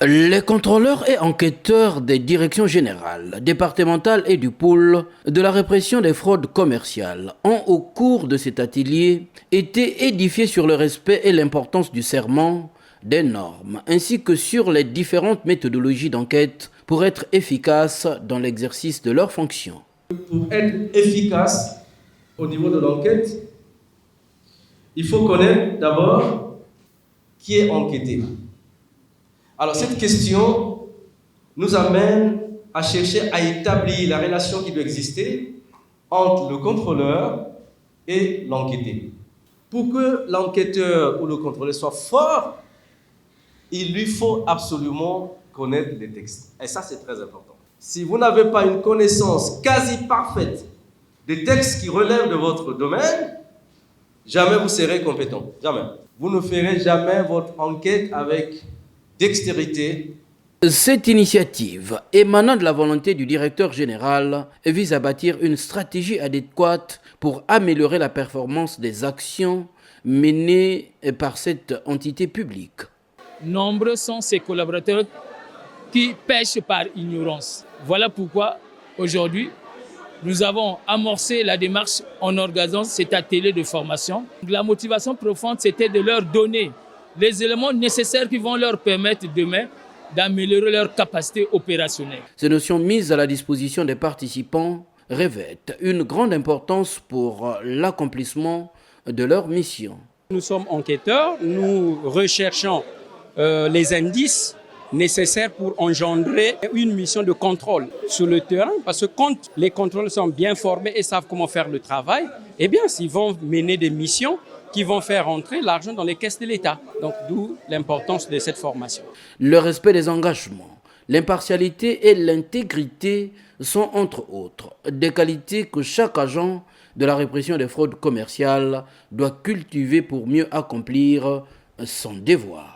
Les contrôleurs et enquêteurs des directions générales, départementales et du pôle de la répression des fraudes commerciales ont, au cours de cet atelier, été édifiés sur le respect et l'importance du serment, des normes, ainsi que sur les différentes méthodologies d'enquête pour être efficaces dans l'exercice de leurs fonctions. Pour être efficace au niveau de l'enquête, il faut connaître d'abord qui est enquêté. Alors cette question nous amène à chercher à établir la relation qui doit exister entre le contrôleur et l'enquêté. Pour que l'enquêteur ou le contrôleur soit fort, il lui faut absolument connaître les textes. Et ça, c'est très important. Si vous n'avez pas une connaissance quasi parfaite des textes qui relèvent de votre domaine, jamais vous serez compétent. Jamais. Vous ne ferez jamais votre enquête avec dextérité. Cette initiative, émanant de la volonté du directeur général, vise à bâtir une stratégie adéquate pour améliorer la performance des actions menées par cette entité publique. Nombreux sont ces collaborateurs qui pêchent par ignorance. Voilà pourquoi aujourd'hui, nous avons amorcé la démarche en organisant cet atelier de formation. La motivation profonde, c'était de leur donner les éléments nécessaires qui vont leur permettre demain d'améliorer leur capacité opérationnelle. Ces notions mises à la disposition des participants revêtent une grande importance pour l'accomplissement de leur mission. Nous sommes enquêteurs, nous recherchons les indices nécessaires pour engendrer une mission de contrôle sur le terrain, parce que quand les contrôleurs sont bien formés et savent comment faire le travail, eh bien, ils vont mener des missions qui vont faire entrer l'argent dans les caisses de l'État. Donc, d'où l'importance de cette formation. Le respect des engagements, l'impartialité et l'intégrité sont, entre autres, des qualités que chaque agent de la répression des fraudes commerciales doit cultiver pour mieux accomplir son devoir.